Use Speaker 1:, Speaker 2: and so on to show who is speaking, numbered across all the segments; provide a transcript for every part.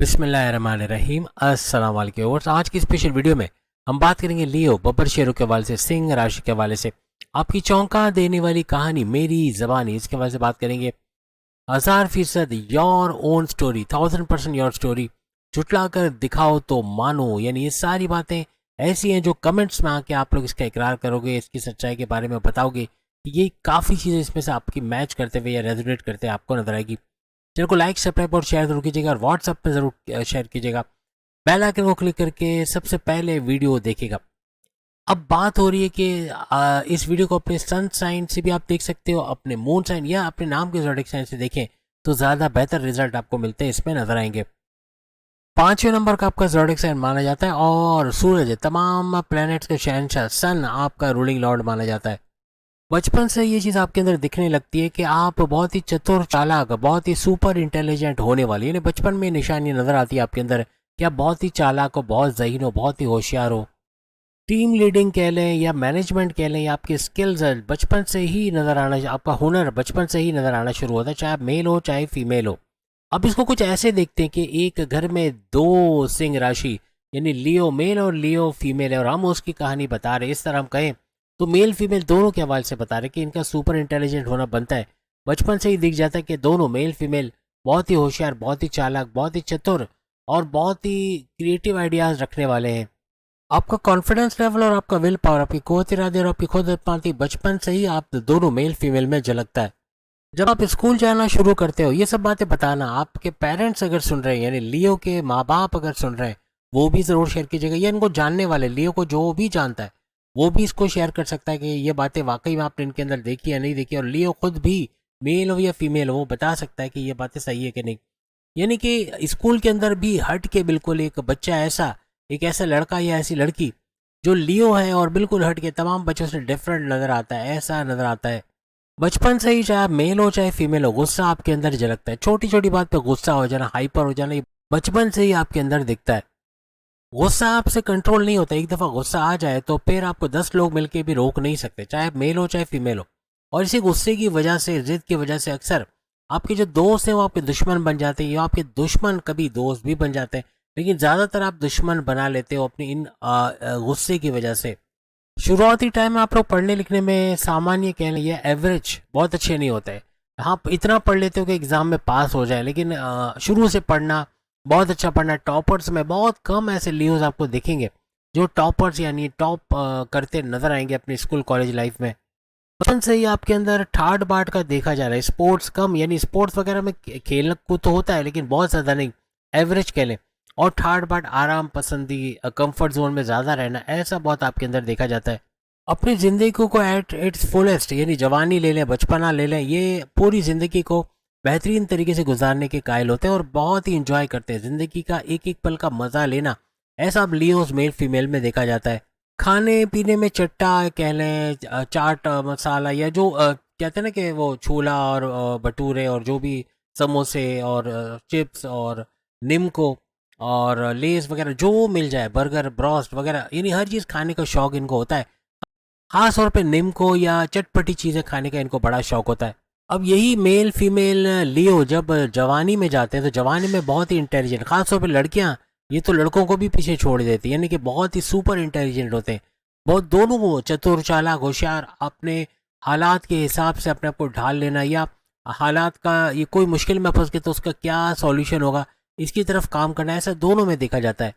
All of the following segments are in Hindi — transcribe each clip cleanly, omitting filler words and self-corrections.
Speaker 1: बिस्मिल्लाहिर्रहमानिर्रहीम अस्सलाम वालेकुम व्यूअर्स। आज की स्पेशल वीडियो में हम बात करेंगे लियो बब्बर शेरों के हवाले से, सिंह राशि के हवाले से, आपकी चौंका देने वाली कहानी मेरी ज़बानी, इसके हवाले से बात करेंगे। 1000% your own story, 1000% your story, जुटला कर दिखाओ तो मानो, यानी ये सारी बातें ऐसी हैं जो कमेंट्स में आके आप लोग इसका इकरार करोगे, इसकी सच्चाई के बारे में बताओगे। ये काफ़ी चीज़ें इसमें से आपकी मैच करते हुए या रेजोनेट करते आपको नजर आएगी। चैनल को लाइक सब्सक्राइब और शेयर जरूर कीजिएगा और व्हाट्सएप पे ज़रूर शेयर कीजिएगा। बेल आइकन को क्लिक करके सबसे पहले वीडियो देखेगा। अब बात हो रही है कि इस वीडियो को अपने सन साइन से भी आप देख सकते हो, अपने मून साइन या अपने नाम के ज़ोडिएक साइन से देखें तो ज़्यादा बेहतर रिजल्ट आपको मिलते हैं, इसमें नजर आएंगे। 5वें नंबर का आपका ज़ोडिएक साइन माना जाता है और सूरज तमाम प्लैनेट्स के शहंशाह सन आपका रूलिंग लॉर्ड माना जाता है। बचपन से ये चीज़ आपके अंदर दिखने लगती है कि आप बहुत ही चतुर चालाक, बहुत ही सुपर इंटेलिजेंट होने वाली, यानी बचपन में निशानी नज़र आती है आपके अंदर कि आप बहुत ही चालाक हो, बहुत ज़हीन हो, बहुत ही होशियार हो। टीम लीडिंग कह लें या मैनेजमेंट कह लें या आपकी स्किल्स बचपन से ही नज़र आना, आपका हुनर बचपन से ही नज़र आना शुरू होता है, चाहे आप मेल हो चाहे फीमेल हो। अब इसको कुछ ऐसे देखते हैं कि एक घर में दो सिंह राशि यानी लियो मेल और लियो फीमेल है और हम उसकी कहानी बता रहे हैं। इस तरह हम कहें तो मेल फीमेल दोनों के हवाले से बता रहे कि इनका सुपर इंटेलिजेंट होना बनता है। बचपन से ही दिख जाता है कि दोनों मेल फीमेल बहुत ही होशियार, बहुत ही चालाक, बहुत ही चतुर और बहुत ही क्रिएटिव आइडियाज रखने वाले हैं। आपका कॉन्फिडेंस लेवल और आपका विल पावर, आपकी कुव्वत इरादे और आपकी खुद एतमादी बचपन से ही आप दोनों मेल फीमेल में झलकता है। जब आप स्कूल जाना शुरू करते हो, ये सब बातें बताना आपके पेरेंट्स अगर सुन रहे हैं, यानी लियो के माँ बाप अगर सुन रहे हैं, वो भी ज़रूर शेयर कीजिएगा। या इनको जानने वाले, लियो को जो भी जानता है वो भी इसको शेयर कर सकता है कि ये बातें वाकई में आपने इनके अंदर देखी या नहीं देखी। और लियो खुद भी मेल हो या फीमेल हो, वो बता सकता है कि ये बातें सही है कि नहीं। यानी कि स्कूल के अंदर भी हट के बिल्कुल एक बच्चा ऐसा, एक ऐसा लड़का या ऐसी लड़की जो लियो है और बिल्कुल हट के तमाम बच्चों से डिफरेंट नज़र आता है, ऐसा नज़र आता है। बचपन से ही चाहे आप मेल हो चाहे फीमेल हो, गुस्सा आपके अंदर झलकता है। छोटी छोटी बात पे गुस्सा हो जाना, हाइपर हो जाना, ये बचपन से ही आपके अंदर दिखता है। गुस्सा आपसे कंट्रोल नहीं होता, एक दफ़ा गुस्सा आ जाए तो फिर आपको 10 लोग मिलके भी रोक नहीं सकते, चाहे मेल हो चाहे फीमेल हो। और इसी गुस्से की वजह से, जिद की वजह से अक्सर आपके जो दोस्त हैं वो आपके दुश्मन बन जाते हैं या आपके दुश्मन कभी दोस्त भी बन जाते हैं। लेकिन ज़्यादातर आप दुश्मन बना लेते हो अपनी इन गुस्से की वजह से। शुरुआती टाइम में आप लोग पढ़ने लिखने में सामान्य कह लें या एवरेज बहुत अच्छे नहीं होते हैं। हाँ, इतना पढ़ लेते हो कि एग्ज़ाम में पास हो जाए, लेकिन शुरू से पढ़ना, बहुत अच्छा पढ़ना, टॉपर्स में बहुत कम ऐसे लियोज आपको दिखेंगे जो टॉपर्स यानी टॉप करते नजर आएंगे अपनी स्कूल कॉलेज लाइफ में। बचपन से ही आपके अंदर ठाट बाट का देखा जा रहा है। स्पोर्ट्स कम, यानी स्पोर्ट्स वगैरह में खेलना कूद तो होता है लेकिन बहुत ज़्यादा नहीं, एवरेज कह लें। और ठाट बाट, आराम पसंदी, कंफर्ट जोन में ज़्यादा रहना, ऐसा बहुत आपके अंदर देखा जाता है। अपनी ज़िंदगी को एट इट्स फुलेस्ट, यानी जवानी ले लें, बचपना ले लें, ये पूरी ज़िंदगी को बेहतरीन तरीके से गुजारने के कायल होते हैं और बहुत ही इंजॉय करते हैं। ज़िंदगी का एक एक पल का मज़ा लेना, ऐसा अब लियोज मेल फीमेल में देखा जाता है। खाने पीने में चट्टा कह लें, चाट मसाला या जो कहते हैं ना कि वो छोला और भटूरे और जो भी समोसे और चिप्स और निमको और लेस वगैरह जो मिल जाए, बर्गर ब्रोस्ट वगैरह, यानी हर चीज़ खाने का शौक इनको होता है। खास तौर पे निमको या चटपटी चीज़ें खाने का इनको बड़ा शौक होता है। अब यही मेल फीमेल लियो जब जवानी में जाते हैं तो जवानी में बहुत ही इंटेलिजेंट, खास तौर पे लड़कियां, ये तो लड़कों को भी पीछे छोड़ देती है, यानी कि बहुत ही सुपर इंटेलिजेंट होते हैं। बहुत दोनों को चतुर चालाक होशियार, अपने हालात के हिसाब से अपने आप को ढाल लेना या हालात का, ये कोई मुश्किल में फंस गए तो उसका क्या सॉल्यूशन होगा, इसकी तरफ काम करना, ऐसा दोनों में देखा जाता है।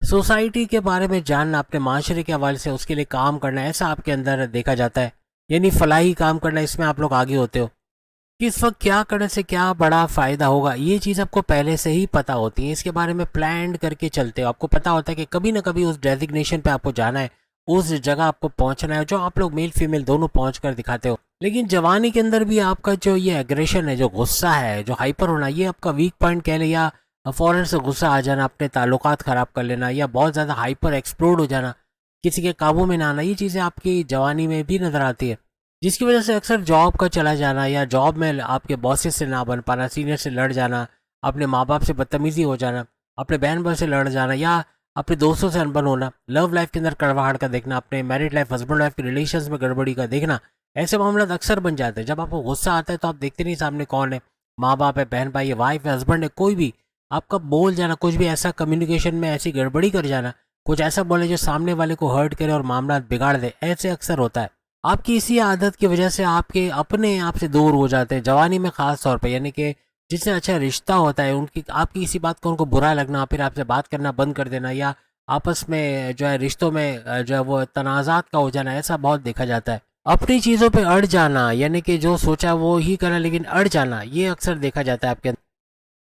Speaker 1: सोसाइटी के बारे में जानना, अपने माशरे के हवाले से उसके लिए काम करना, ऐसा आपके अंदर देखा जाता है। यानी फलाही काम करना, इसमें आप लोग आगे होते हो। किस वक्त क्या करने से क्या बड़ा फ़ायदा होगा, ये चीज़ आपको पहले से ही पता होती है। इसके बारे में प्लान करके चलते हो। आपको पता होता है कि कभी ना कभी उस डेजिग्नेशन पे आपको जाना है, उस जगह आपको पहुंचना है, जो आप लोग मेल फीमेल दोनों पहुंच कर दिखाते हो। लेकिन जवानी के अंदर भी आपका जो ये एग्रेशन है, जो गुस्सा है, जो हाइपर होना, ये आपका वीक पॉइंट कह ले, या फ़ौरन से गुस्सा आ जाना, अपने ताल्लुकात ख़राब कर लेना या बहुत ज़्यादा हाइपर एक्सप्लोड हो जाना, किसी के काबू में ना आना, ये चीज़ें आपकी जवानी में भी नज़र आती है। जिसकी वजह से अक्सर जॉब का चला जाना या जॉब में आपके बॉसेस से ना बन पाना, सीनियर से लड़ जाना, अपने माँ बाप से बदतमीजी हो जाना, अपने बहन भाई से लड़ जाना या अपने दोस्तों से अनबन होना, लव लाइफ के अंदर कड़वाहट का देखना, अपने मैरिड लाइफ हस्बैंड वाइफ के रिलेशन में गड़बड़ी का देखना, ऐसे मामला अक्सर बन जाते हैं। जब आपको गुस्सा आता है तो आप देखते नहीं सामने कौन है, माँ बाप है, बहन भाई है, वाइफ है, हस्बैंड है, कोई भी, आपका बोल जाना, कुछ भी ऐसा कम्युनिकेशन में ऐसी गड़बड़ी कर जाना, कुछ ऐसा बोले जो सामने वाले को हर्ट करे और मामला बिगाड़ दे, ऐसे अक्सर होता है। आपकी इसी आदत की वजह से आपके अपने आप से दूर हो जाते हैं, जवानी में खास तौर पे, यानी कि जिससे अच्छा रिश्ता होता है उनकी आपकी इसी बात को उनको बुरा लगना, फिर आपसे बात करना बंद कर देना, या आपस में जो है रिश्तों में जो है वो तनाज़ात का हो जाना, ऐसा बहुत देखा जाता है। अपनी चीज़ों पे अड़ जाना, यानी कि जो सोचा वो ही करना लेकिन अड़ जाना, ये अक्सर देखा जाता है आपके अंदर।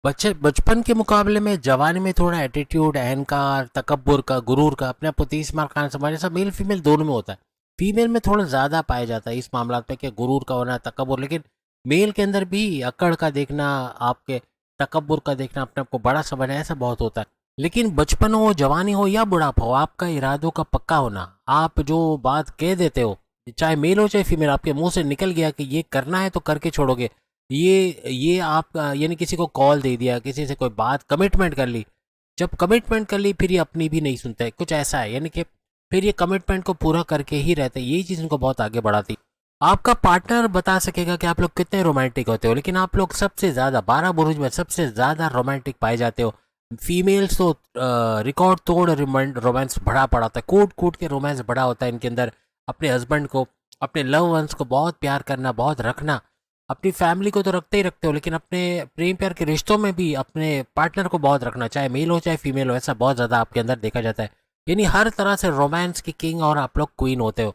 Speaker 1: बच्चे बचपन के मुकाबले में जवानी में थोड़ा एटीट्यूड, अहंकार, तकब्बुर का, गुरूर का, अपने आप को 30 मार खान समझ, सब मेल फीमेल दोनों में होता है। फीमेल में थोड़ा ज़्यादा पाया जाता है इस मामला पे कि गुरूर का होना, तकब्बुर, लेकिन मेल के अंदर भी अकड़ का देखना, आपके तकब्बुर का देखना, अपने आप को बड़ा समझना, ऐसा बहुत होता है। लेकिन बचपन हो, जवानी हो या बुढ़ापा हो, आपका इरादों का पक्का होना, आप जो बात कह देते हो, चाहे मेल हो चाहे फीमेल, आपके मुंह से निकल गया कि ये करना है तो करके छोड़ोगे, ये आप यानी किसी को कॉल दे दिया, किसी से कोई बात कमिटमेंट कर ली, जब कमिटमेंट कर ली फिर ये अपनी भी नहीं सुनते, कुछ ऐसा है, यानी कि फिर ये कमिटमेंट को पूरा करके ही रहते हैं, यही चीज़ इनको बहुत आगे बढ़ाती। आपका पार्टनर बता सकेगा कि आप लोग कितने रोमांटिक होते हो, लेकिन आप लोग सबसे ज़्यादा 12 बुरुज में सबसे ज़्यादा रोमांटिक पाए जाते हो। फीमेल्स तो रिकॉर्ड तोड़ रोमांस भरा पड़ा होता है, कूट कूट के रोमांस बड़ा होता है इनके अंदर, अपने हस्बैंड को, अपने लव वंस को बहुत प्यार करना, बहुत रखना। अपनी फैमिली को तो रखते ही रखते हो, लेकिन अपने प्रेम प्यार के रिश्तों में भी अपने पार्टनर को बहुत रखना, चाहे मेल हो चाहे फीमेल हो, ऐसा बहुत ज़्यादा आपके अंदर देखा जाता है। यानी हर तरह से रोमांस की किंग और आप लोग क्वीन होते हो।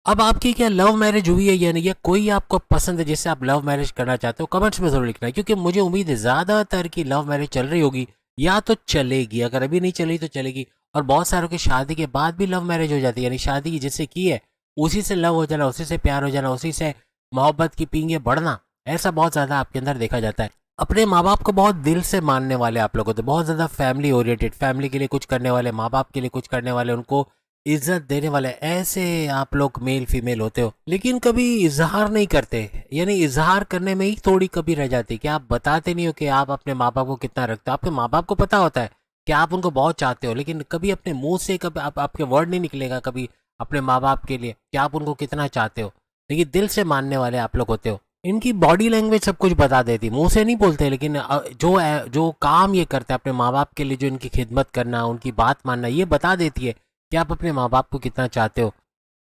Speaker 1: अब आपकी क्या लव मैरिज हुई है या नहीं, या कोई आपको पसंद है जिससे आप लव मैरिज करना चाहते हो, कमेंट्स में जरूर लिखना है, क्योंकि मुझे उम्मीद है ज़्यादातर की लव मैरिज चल रही होगी या तो चलेगी, अगर अभी नहीं चली तो चलेगी। और बहुत सारों की शादी के बाद भी लव मैरिज हो जाती है, यानी शादी जिससे की है उसी से लव हो जाना, उसी से प्यार हो जाना, उसी से मोहब्बत की पींगे बढ़ना, ऐसा बहुत ज़्यादा आपके अंदर देखा जाता है। अपने माँ बाप को बहुत दिल से मानने वाले आप लोग होते हैं, बहुत ज़्यादा फैमिली ओरिएंटेड, फैमिली के लिए कुछ करने वाले, माँ बाप के लिए कुछ करने वाले, उनको इज्जत देने वाले, ऐसे आप लोग मेल फीमेल होते हो। लेकिन कभी इजहार नहीं करते, यानी इजहार करने में ही थोड़ी कभी रह जाती है कि आप बताते नहीं हो कि आप अपने माँ बाप को कितना रखते हो। आपके माँ बाप को पता होता है कि आप उनको बहुत चाहते हो, लेकिन कभी अपने मुंह से कभी आपके वर्ड नहीं निकलेगा कभी अपने माँ बाप के लिए कि आप उनको कितना चाहते हो, लेकिन दिल से मानने वाले आप लोग होते हो। इनकी बॉडी लैंग्वेज सब कुछ बता देती, मुंह से नहीं बोलते, लेकिन जो काम ये करते हैं अपने माँ बाप के लिए, जो इनकी खिदमत करना, उनकी बात मानना, ये बता देती है कि आप अपने माँ बाप को कितना चाहते हो।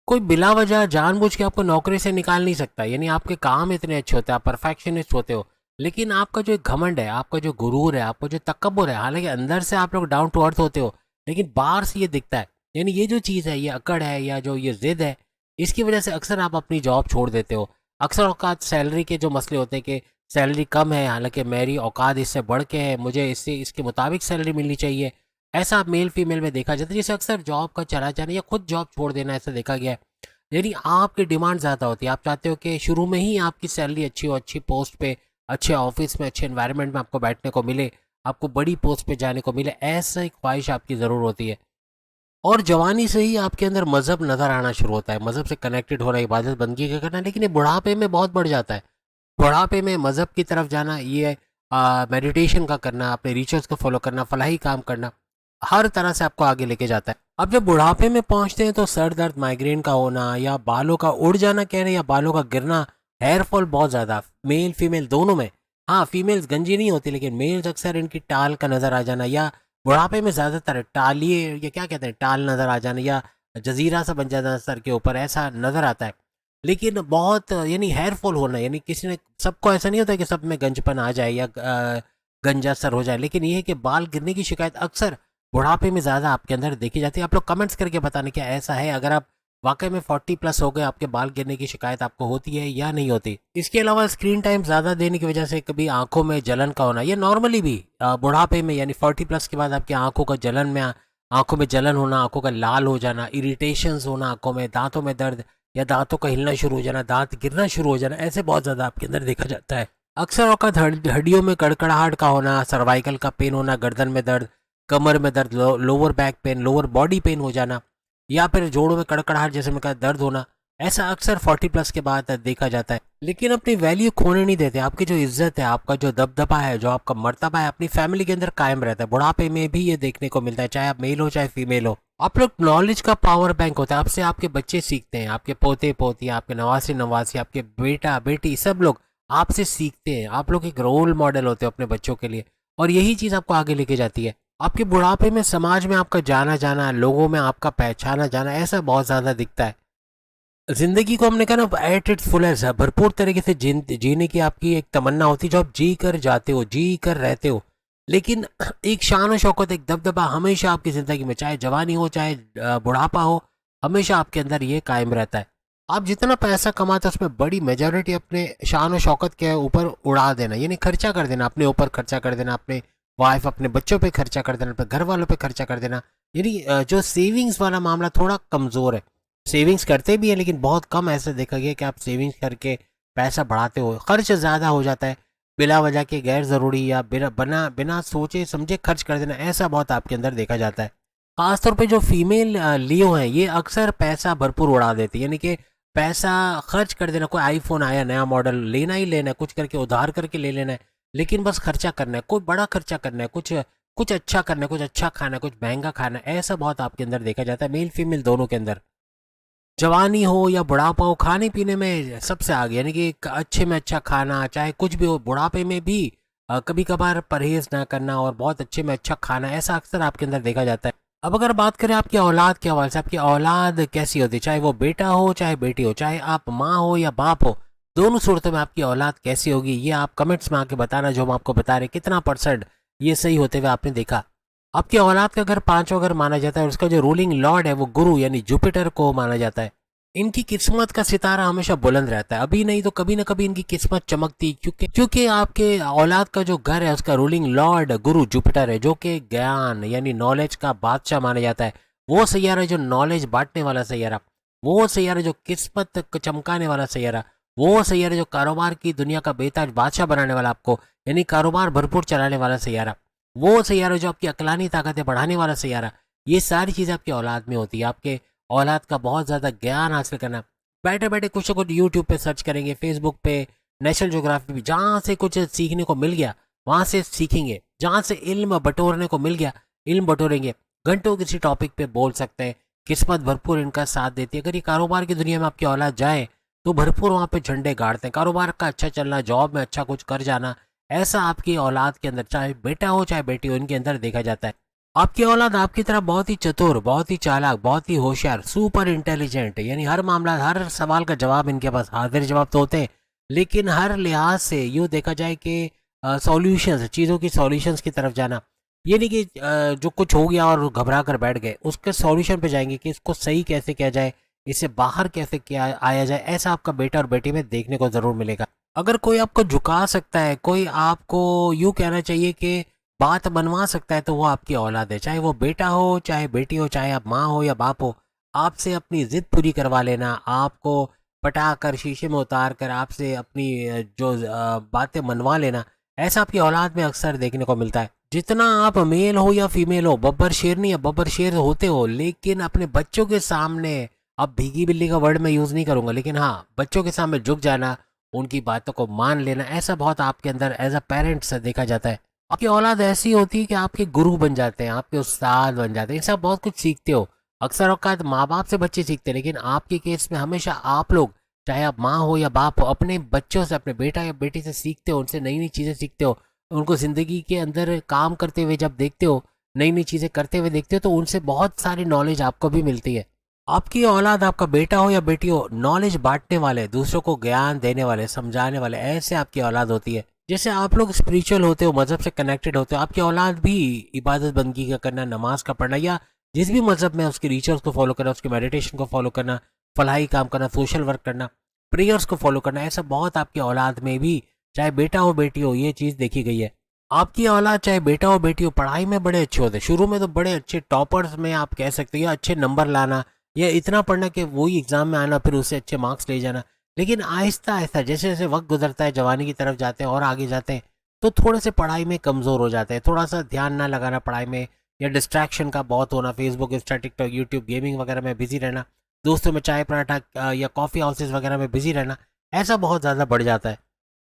Speaker 1: कोई बिला वजह जानबूझ के आपको नौकरी से निकाल नहीं सकता, यानी आपके काम इतने अच्छे होते हैं, आप परफेक्शनिस्ट होते हो, लेकिन आपका जो एक घमंड है, आपका जो गुरूर है, आपका जो तकब्बुर है, हालांकि अंदर से आप लोग डाउन टू अर्थ होते हो, लेकिन बाहर से ये दिखता है। यानी ये जो चीज़ है, ये अकड़ है या जो ये जिद है, इसकी वजह से अक्सर आप अपनी जॉब छोड़ देते हो। अक्सर औकात सैलरी के जो मसले होते हैं कि सैलरी कम है, हालांकि मेरी औकात इससे बढ़ के है, मुझे इससे इसके मुताबिक सैलरी मिलनी चाहिए, ऐसा मेल फीमेल में देखा जाता है, जिसे अक्सर जॉब का चला जाना या खुद जॉब छोड़ देना, ऐसा देखा गया है। यानी आपकी डिमांड ज़्यादा होती है, आप चाहते हो कि शुरू में ही आपकी सैलरी अच्छी हो, अच्छी पोस्ट पे, अच्छे ऑफिस में, अच्छे एनवायरनमेंट में आपको बैठने को मिले, आपको बड़ी पोस्ट पे जाने को मिले, ऐसा एक ख्वाहिश आपकी ज़रूर होती है। और जवानी से ही आपके अंदर मज़हब नज़र आना शुरू होता है, मज़हब से कनेक्टेड होना, इबादत बंदगी का करना, लेकिन ये बुढ़ापे में बहुत बढ़ जाता है। बुढ़ापे में मज़हब की तरफ जाना, ये मेडिटेशन का करना, अपने रिचुअल्स को फॉलो करना, फलाही काम करना, हर तरह से आपको आगे लेके जाता है। अब जब बुढ़ापे में पहुंचते हैं तो सर दर्द, माइग्रेन का होना, या बालों का उड़ जाना कह रहे हैं, या बालों का गिरना, हेयर फॉल बहुत ज़्यादा, मेल फीमेल दोनों में। हाँ, फीमेल्स गंजी नहीं होती, लेकिन मेल्स अक्सर इनकी टाल का नज़र आ जाना, या बुढ़ापे में ज़्यादातर टालिए, या क्या कहते हैं, टाल नज़र आ जाना, या जजीरा सा बन जाना सर के ऊपर, ऐसा नज़र आता है। लेकिन बहुत यानी हेयर फॉल होना, यानी किसी ने, सबको ऐसा नहीं होता कि सब में गंजपन आ जाए या गंजा सर हो जाए, लेकिन ये है कि बाल गिरने की शिकायत अक्सर बुढ़ापे में ज़्यादा आपके अंदर देखी जाती है। आप लोग कमेंट्स करके बताने क्या ऐसा है, अगर आप वाकई में 40+ हो गए, आपके बाल गिरने की शिकायत आपको होती है या नहीं होती। इसके अलावा स्क्रीन टाइम ज़्यादा देने की वजह से कभी आंखों में जलन का होना, ये नॉर्मली भी बुढ़ापे में, यानी 40+ के बाद आपकी आंखों का जलन में, आंखों में जलन होना, आंखों का लाल हो जाना, इरिटेशंस होना आंखों में, दांतों में दर्द, या दांतों का हिलना शुरू हो जाना, दांत गिरना शुरू हो जाना, ऐसे बहुत ज़्यादा आपके अंदर देखा जाता है। अक्सर औकात हड्डियों में कड़कड़ाहट का होना, सर्वाइकल का पेन होना, गर्दन में दर्द, कमर में दर्द, lower back pain, lower body pain हो जाना, या फिर जोड़ों में कड़कड़ाहट जैसे मैं कहा दर्द होना, ऐसा अक्सर 40+ के बाद देखा जाता है। लेकिन अपनी वैल्यू खोने नहीं देते, आपकी जो इज्जत है, आपका जो दबदबा है, जो आपका मर्तबा है, अपनी फैमिली के अंदर कायम रहता है। बुढ़ापे में भी ये देखने को मिलता है, चाहे आप मेल हो चाहे फीमेल हो। आप लोग नॉलेज का पावर बैंक होता है, आपसे आपके बच्चे सीखते हैं, आपके पोते पोतियाँ, आपके नवासी नवासी, आपके बेटा बेटी, सब लोग आपसे सीखते हैं। आप लोग एक रोल मॉडल होते हो अपने बच्चों के लिए, और यही चीज़ आपको आगे लेके जाती है। आपके बुढ़ापे में समाज में आपका जाना जाना, लोगों में आपका पहचाना जाना, ऐसा बहुत ज़्यादा दिखता है। ज़िंदगी को हमने कहा ना एट इट्स फुलेस्ट, भरपूर तरीके से जीने की आपकी एक तमन्ना होती है, जो आप जी कर जाते हो, जी कर रहते हो। लेकिन एक शान और शौकत, एक दबदबा हमेशा आपकी ज़िंदगी में, चाहे जवानी हो चाहे बुढ़ापा हो, हमेशा आपके अंदर ये कायम रहता है। आप जितना पैसा कमाते हो उसमें बड़ी मेजॉरिटी अपने शान और शौकत के ऊपर उड़ा देना, यानी खर्चा कर देना, अपने ऊपर खर्चा कर देना, अपने वाइफ अपने बच्चों पे खर्चा कर देना, अपने घर वालों पे खर्चा कर देना। यानी जो सेविंग्स वाला मामला थोड़ा कमज़ोर है। सेविंग्स करते भी हैं लेकिन बहुत कम ऐसे देखा गया कि आप सेविंग्स करके पैसा बढ़ाते हो। खर्च ज़्यादा हो जाता है, बिला वजह के गैर ज़रूरी या बिना बिना सोचे समझे खर्च कर देना, ऐसा बहुत आपके अंदर देखा जाता है। खासतौर पे जो फीमेल लियो हैं, ये अक्सर पैसा भरपूर उड़ा देती है, यानी कि पैसा खर्च कर देना। कोई आईफोन आया नया मॉडल, लेना ही लेना है, कुछ करके उधार करके ले लेना है, लेकिन बस खर्चा करना है, कोई बड़ा खर्चा करना है, कुछ कुछ अच्छा करना है, कुछ अच्छा खाना है, कुछ महंगा खाना है, ऐसा बहुत आपके अंदर देखा जाता है, मेल फीमेल दोनों के अंदर। जवानी हो या बुढ़ापा हो, खाने पीने में सबसे आगे, यानी कि अच्छे में अच्छा खाना, चाहे कुछ भी हो, बुढ़ापे में भी कभी कभार परहेज ना करना और बहुत अच्छे में अच्छा खाना, ऐसा अक्सर आपके अंदर देखा जाता है। अब अगर बात करें आपकी औलाद के हवाले से, आपकी औलाद कैसी होती है, चाहे वो बेटा हो चाहे बेटी हो, चाहे आप माँ हो या बाप हो, दोनों सूरतों में आपकी औलाद कैसी होगी, ये आप कमेंट्स में आके बताना, जो हम आपको बता रहे हैं कितना परसेंट ये सही होते हुए आपने देखा। आपकी औलाद का घर पांचों घर माना जाता है और उसका जो रूलिंग लॉर्ड है वो गुरु यानी जुपिटर को माना जाता है। इनकी किस्मत का सितारा हमेशा बुलंद रहता है, अभी नहीं तो कभी ना कभी इनकी किस्मत चमकती, क्योंकि आपके औलाद का जो घर है उसका रूलिंग लॉर्ड गुरु जुपिटर है, जो कि ज्ञान यानी नॉलेज का बादशाह माना जाता है। वो सैयारा जो नॉलेज बांटने वाला सैयारा, वो सैयारा जो किस्मत को चमकाने वाला सैयारा, वो सैयारा जो कारोबार की दुनिया का बेताज बादशाह बनाने वाला आपको, यानी कारोबार भरपूर चलाने वाला सैयारा, वो सैयारा जो आपकी अकलानी ताकतें बढ़ाने वाला सैयारा, ये सारी चीज़ें आपकी औलाद में होती है। आपके औलाद का बहुत ज़्यादा ज्ञान हासिल करना, बैठे बैठे कुछ ना कुछ यूट्यूब पे सर्च करेंगे, फेसबुक पे, नेशनल ज्योग्राफी पे, जहाँ से कुछ सीखने को मिल गया वहाँ से सीखेंगे, जहाँ से इल्म बटोरने को मिल गया इल्म बटोरेंगे, घंटों किसी टॉपिक पे बोल सकते हैं। किस्मत भरपूर इनका साथ देती है। अगर ये कारोबार की दुनिया में आपकी औलाद जाए तो भरपूर वहाँ पे झंडे गाड़ते हैं, कारोबार का अच्छा चलना, जॉब में अच्छा कुछ कर जाना, ऐसा आपकी औलाद के अंदर, चाहे बेटा हो चाहे बेटी हो, इनके अंदर देखा जाता है। आपकी औलाद आपकी तरह बहुत ही चतुर, बहुत ही चालाक, बहुत ही होशियार, सुपर इंटेलिजेंट, यानी हर मामला हर सवाल का जवाब इनके पास, हाजिर जवाब तो होते हैं, लेकिन हर लिहाज से यूँ देखा जाए कि सॉल्यूशंस, चीज़ों की सॉल्यूशंस की तरफ जाना, ये नहीं कि जो कुछ हो गया और घबरा कर बैठ गए, उसके सॉल्यूशन पे जाएंगे कि इसको सही कैसे किया जाए, इससे बाहर कैसे किया आया जाए, ऐसा आपका बेटा और बेटी में देखने को ज़रूर मिलेगा। अगर कोई आपको झुका सकता है, कोई आपको यूँ कहना चाहिए कि बात बनवा सकता है, तो वो आपकी औलाद है, चाहे वो बेटा हो चाहे बेटी हो, चाहे आप माँ हो या बाप हो। आपसे अपनी ज़िद पूरी करवा लेना, आपको पटा कर शीशे में उतार कर आपसे अपनी जो बातें मनवा लेना, ऐसा आपकी औलाद में अक्सर देखने को मिलता है। जितना आप मेल हो या फीमेल हो, बब्बर शेरनी या बब्बर शेर होते हो, लेकिन अपने बच्चों के सामने, अब भीगी बिल्ली का वर्ड मैं यूज़ नहीं करूँगा, लेकिन हाँ, बच्चों के सामने झुक जाना, उनकी बातों को मान लेना, ऐसा बहुत आपके अंदर एज अ पेरेंट्स देखा जाता है। आपकी औलाद ऐसी होती है कि आपके गुरु बन जाते हैं, आपके उस्ताद बन जाते हैं, इनसे आप बहुत कुछ सीखते हो। अक्सर औकात माँ बाप से बच्चे सीखते हैं, लेकिन आपके केस में हमेशा आप लोग, चाहे आप माँ हो या बाप हो, अपने बच्चों से, अपने बेटा या बेटी से सीखते हो, उनसे नई नई चीज़ें सीखते हो, उनको ज़िंदगी के अंदर काम करते हुए जब देखते हो, नई नई चीज़ें करते हुए देखते हो, तो उनसे बहुत सारी नॉलेज आपको भी मिलती है। आपकी औलाद, आपका बेटा हो या बेटी हो, नॉलेज बांटने वाले, दूसरों को ज्ञान देने वाले, समझाने वाले, ऐसे आपकी औलाद होती है। जैसे आप लोग स्पिरिचुअल होते हो, मजहब से कनेक्टेड होते हो, आपकी औलाद भी इबादत बंदगी का करना, नमाज का पढ़ना, या जिस भी मजहब में उसके रिचुअल्स को फॉलो करना, उसके मेडिटेशन को फॉलो करना, फलाही काम करना, सोशल वर्क करना, प्रेयर्स को फॉलो करना, ऐसा बहुत आपकी औलाद में भी, चाहे बेटा हो बेटी हो, ये चीज़ देखी गई है। आपकी औलाद चाहे बेटा हो बेटी हो, पढ़ाई में बड़े अच्छे होते हैं, शुरू में तो बड़े अच्छे टॉपर्स में आप कह सकते हो, या अच्छे नंबर लाना, या इतना पढ़ना कि वही एग्जाम में आना, फिर उससे अच्छे मार्क्स ले जाना। लेकिन आहिस्ता आहिस्ता जैसे जैसे वक्त गुजरता है, जवानी की तरफ जाते हैं और आगे जाते हैं, तो थोड़े से पढ़ाई में कमज़ोर हो जाते हैं, थोड़ा सा ध्यान ना लगाना पढ़ाई में, या डिस्ट्रैक्शन का बहुत होना, Facebook, Insta, TikTok, YouTube, gaming वगैरह में बिजी रहना, दोस्तों में चाय पराठा या कॉफ़ी हाउसेज वगैरह में बिजी रहना, ऐसा बहुत ज़्यादा बढ़ जाता है।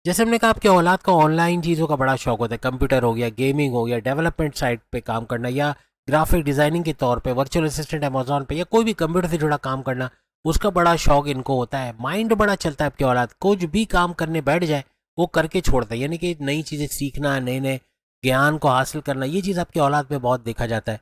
Speaker 1: जैसे हमने कहा, आपके औलाद को ऑनलाइन चीज़ों का बड़ा शौक होता है, कंप्यूटर हो गया, गेमिंग हो गया, डेवलपमेंट साइट पे काम करना, या ग्राफिक डिज़ाइनिंग के तौर पे वर्चुअल असिस्टेंट अमेजोन पे, या कोई भी कंप्यूटर से जुड़ा काम करना, उसका बड़ा शौक इनको होता है। माइंड बड़ा चलता है आपकी औलाद, कुछ भी काम करने बैठ जाए वो करके छोड़ता है, यानी कि नई चीज़ें सीखना, नए नए ज्ञान को हासिल करना, ये चीज़ आपकी औलाद में बहुत देखा जाता है।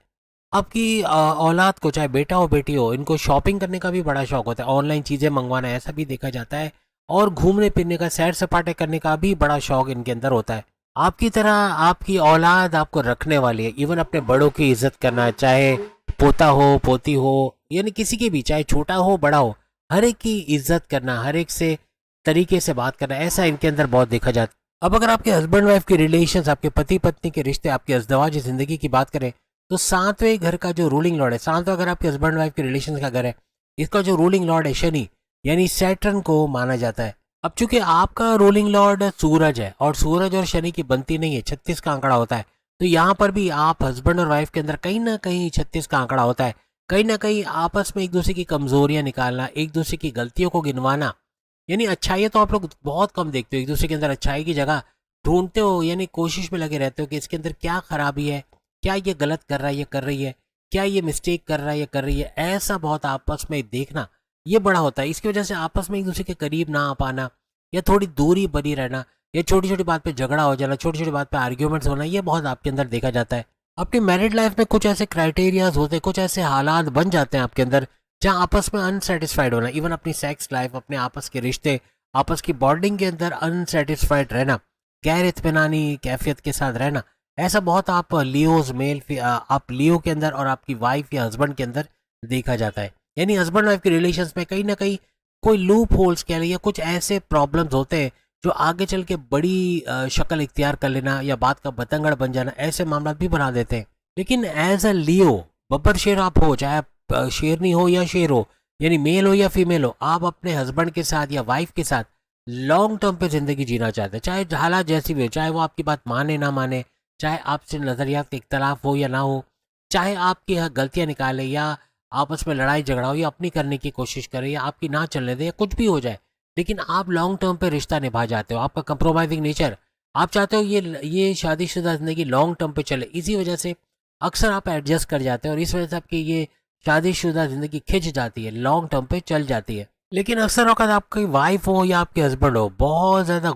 Speaker 1: आपकी औलाद को, चाहे बेटा हो बेटी हो, इनको शॉपिंग करने का भी बड़ा शौक होता है, ऑनलाइन चीज़ें मंगवाना, ऐसा भी देखा जाता है। और घूमने फिरने का, सैर सपाटे करने का भी बड़ा शौक इनके अंदर होता है। आपकी तरह आपकी औलाद आपको रखने वाली है। इवन अपने बड़ों की इज्जत करना, चाहे पोता हो पोती हो, यानी किसी के भी, चाहे छोटा हो बड़ा हो, हर एक की इज्जत करना, हर एक से तरीके से बात करना, ऐसा इनके अंदर बहुत देखा जाता है। अब अगर आपके हस्बैंड वाइफ के रिलेशंस, आपके पति पत्नी के रिश्ते, आपकी अज़दवाजी ज़िंदगी की बात करें, तो सातवें घर का जो रूलिंग लॉर्ड है, सातवां अगर आपके हस्बैंड वाइफ के रिलेशन का घर है, इसका जो रूलिंग लॉर्ड है शनि, यानी सैटर्न को माना जाता है। अब चूंकि आपका रूलिंग लॉर्ड सूरज है, और सूरज और शनि की बनती नहीं है, 36 का आंकड़ा होता है, तो यहाँ पर भी आप हस्बैंड और वाइफ के अंदर कहीं ना कहीं 36 का आंकड़ा होता है। कहीं ना कहीं आपस में एक दूसरे की कमजोरियां निकालना, एक दूसरे की गलतियों को गिनवाना, यानी अच्छाइयाँ तो आप लोग बहुत कम देखते हो, एक दूसरे के अंदर अच्छाई की जगह ढूंढते हो, यानी कोशिश में लगे रहते हो कि इसके अंदर क्या खराबी है, क्या ये गलत कर रहा है, ये कर रही है, क्या ये मिस्टेक कर रहा है, ये कर रही है, ऐसा बहुत आपस में देखना, ये बड़ा होता है। इसकी वजह से आपस में एक दूसरे के करीब ना आ पाना, या थोड़ी दूरी बनी रहना, या छोटी छोटी बात पे झगड़ा हो जाना, छोटी छोटी बात पे आर्ग्यूमेंट्स होना, ये बहुत आपके अंदर देखा जाता है। आपकी मैरिड लाइफ में कुछ ऐसे क्राइटेरियाज होते हैं, कुछ ऐसे हालात बन जाते हैं आपके अंदर, जहाँ आपस में अनसेटिस्फाइड होना, इवन अपनी सेक्स लाइफ, अपने आपस के रिश्ते, आपस की बॉन्डिंग के अंदर अनसेटिस्फाइड रहना, गैर इत्मीनानी कैफियत के साथ रहना, ऐसा बहुत आप लियोज आप लियो के अंदर और आपकी वाइफ या हस्बैंड के अंदर देखा जाता है। यानी हस्बैंड वाइफ के रिलेशंस में कहीं ना कहीं कोई लूप होल्स कह रही है, कुछ ऐसे प्रॉब्लम्स होते हैं जो आगे चल के बड़ी शक्ल इख्तियार कर लेना, या बात का बतंगड़ बन जाना, ऐसे मामला भी बना देते हैं। लेकिन एज अ लियो, बब्बर शेर आप हो, चाहे आप शेरनी हो या शेर हो, यानी मेल हो या फीमेल हो, आप अपने हस्बैंड के साथ या वाइफ के साथ लॉन्ग टर्म पे जिंदगी जीना चाहते हैं, चाहे हालात जैसी भी हो, चाहे वो आपकी बात माने ना माने, चाहे आपसे नजरियात के इख्तलाफ हो या ना हो, चाहे आपकी गलतियां निकाले, या आपस में लड़ाई झगड़ा हो, या अपनी करने की कोशिश करे, या आपकी ना चलने दे, या कुछ भी हो जाए, लेकिन आप लॉन्ग टर्म पे रिश्ता निभा जाते हो। आपका कंप्रोमाइजिंग नेचर, आप चाहते हो ये शादीशुदा जिंदगी लॉन्ग टर्म पे चले, इसी वजह से अक्सर आप एडजस्ट कर जाते हो, और इस वजह से आपकी ये शादीशुदा जिंदगी खिंच जाती है, लॉन्ग टर्म पे चल जाती है। लेकिन अक्सर औकात आपकी वाइफ हो या आपके हस्बैंड हो, बहुत ज़्यादा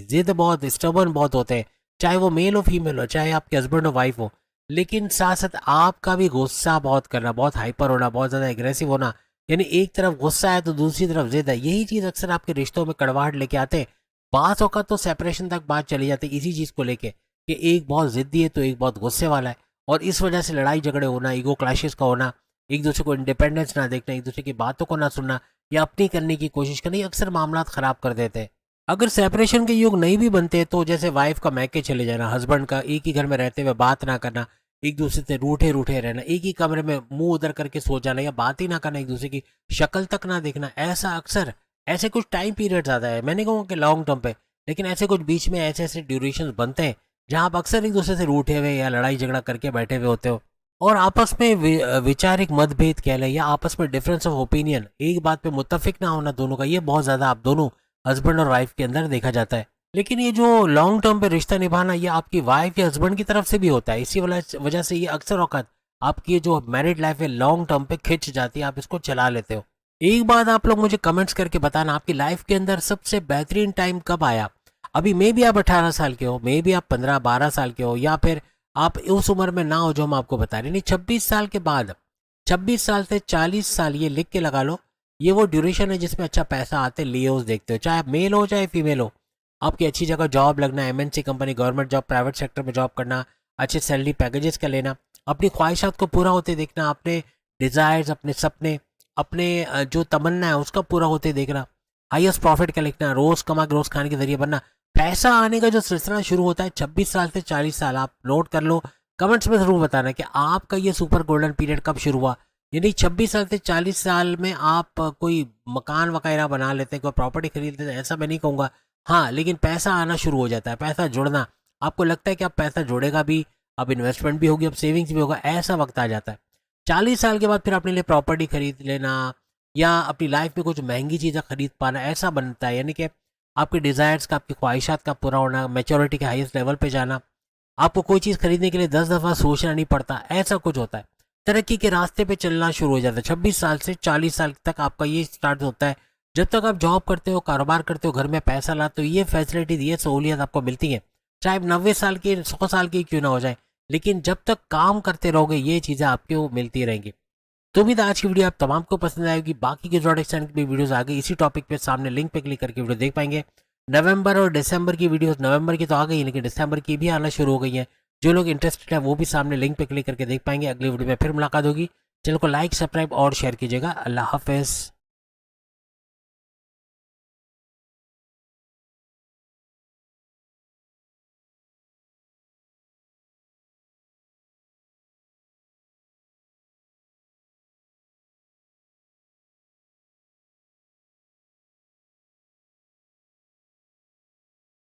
Speaker 1: जिद बहुत स्टबर्न बहुत होते हैं, चाहे वो मेल हो फीमेल हो, चाहे आपके हस्बैंड हो वाइफ हो। लेकिन साथ साथ आपका भी गुस्सा बहुत करना, बहुत हाइपर होना, बहुत ज़्यादा एग्रेसिव होना, यानी एक तरफ गुस्सा है तो दूसरी तरफ जिद है, यही चीज़ अक्सर आपके रिश्तों में कड़वाहट लेके आते हैं। बात औकात तो सेपरेशन तक बात चली जाती है इसी चीज़ को लेके, कि एक बहुत जिद्दी है तो एक बहुत गुस्से वाला है, और इस वजह से लड़ाई झगड़े होना, ईगो क्लैशेस का होना, एक दूसरे को इंडिपेंडेंस ना देखना, एक दूसरे की बातों को ना सुनना, या अपनी करने की कोशिश करना, ये अक्सर मामला खराब कर देते हैं। अगर सेपरेशन के युग नहीं भी बनते, तो जैसे वाइफ का मैके चले जाना, हस्बैंड का एक ही घर में रहते हुए बात ना करना, एक दूसरे से रूठे रूठे रहना, एक ही कमरे में मुंह उधर करके सो जाना, या बात ही ना करना, एक दूसरे की शक्ल तक ना देखना, ऐसा अक्सर ऐसे कुछ टाइम पीरियड आता है। मैंने कहूँ कि लॉन्ग टर्म पे, लेकिन ऐसे कुछ बीच में ऐसे ऐसे ड्यूरेशन बनते हैं जहां आप अक्सर एक दूसरे से रूठे हुए या लड़ाई झगड़ा करके बैठे हुए होते हो, और आपस में विचारिक मतभेद कह लें, या आपस में डिफरेंस ऑफ ओपिनियन, एक बात पे मुत्तफिक ना होना दोनों का, ये बहुत ज़्यादा आप दोनों हस्बैंड और वाइफ के अंदर देखा जाता है। लेकिन ये जो लॉन्ग टर्म पे रिश्ता निभाना, ये आपकी वाइफ या हस्बैंड की तरफ से भी होता है, इसी वजह से ये अक्सर औकात आपकी ये जो मैरिड लाइफ है लॉन्ग टर्म पे खिंच जाती है, आप इसको चला लेते हो। एक बात आप लोग मुझे कमेंट्स करके बताना, आपकी लाइफ के अंदर सबसे बेहतरीन टाइम कब आया? अभी मे भी आप 18 साल के हो, मे भी आप 15-12 साल के हो, या फिर आप उस उम्र में ना हो जो हम आपको बता रहे, नहीं 26 साल के बाद, 26 साल से 40 साल, ये लिख के लगा लो, ये वो ड्यूरेशन है जिसमें अच्छा पैसा आते लियोज देखते हो, चाहे आप मेल हो चाहे फीमेल हो। आपकी अच्छी जगह जॉब लगना, MNC company, government job, private sector में जॉब करना, अच्छे सैलरी पैकेजेस का लेना, अपनी ख्वाहिशात को पूरा होते देखना, अपने डिज़ायर्स, अपने सपने, अपने जो तमन्ना है उसका पूरा होते देखना, हाईएस्ट प्रॉफिट का लिखना, रोज़ कमा के रोज़ खाने के जरिए बनना। पैसा आने का जो सिलसिला शुरू होता है 26 साल से 40 साल, आप नोट कर लो, कमेंट्स में ज़रूर बताना कि आपका ये सुपर गोल्डन पीरियड कब शुरू हुआ। यानी 26 साल से 40 साल में आप कोई मकान वगैरह बना लेते हैं, कोई प्रॉपर्टी खरीद लेते हैं, ऐसा मैं नहीं कहूँगा। हाँ, लेकिन पैसा आना शुरू हो जाता है, पैसा जुड़ना, आपको लगता है कि अब पैसा जुड़ेगा भी, अब इन्वेस्टमेंट भी होगी, अब सेविंग्स भी होगा, ऐसा वक्त आ जाता है। 40 साल के बाद फिर अपने लिए प्रॉपर्टी खरीद लेना, या अपनी लाइफ में कुछ महंगी चीज़ें खरीद पाना, ऐसा बनता है। यानी कि आपके डिज़ायर्स का, आपकी ख्वाहिशात का पूरा होना, मैच्योरिटी के हाईएस्ट लेवल पे जाना, आपको कोई चीज़ खरीदने के लिए 10 दफ़ा सोचना नहीं पड़ता, ऐसा कुछ होता है। तरक्की के रास्ते पे चलना शुरू हो जाता है 26 साल से 40 साल तक, आपका ये स्टार्ट होता है। जब तक आप जॉब करते हो, कारोबार करते हो, घर में पैसा लाते हो, ये फैसिलिटीज, ये सहूलियत आपको मिलती है। चाहे 90 साल की 100 साल की क्यों ना हो जाए, लेकिन जब तक काम करते रहोगे ये चीज़ें आपको मिलती रहेंगी। तो उम्मीद है आज की वीडियो आप तमाम को पसंद आएगी। बाकी के जॉड एक्सटेंड की भी वीडियोस आ गई इसी टॉपिक पे, सामने लिंक पे क्लिक करके वीडियो देख पाएंगे। नवंबर और दिसंबर की वीडियोस, नवंबर की तो आ गई लेकिन दिसंबर की भी आना शुरू हो गई है। जो लोग इंटरेस्टेड है वो भी सामने लिंक पे क्लिक करके देख पाएंगे। अगली वीडियो में फिर मुलाकात होगी। चैनल को लाइक, सब्सक्राइब और शेयर कीजिएगा। अल्लाह हाफिज़।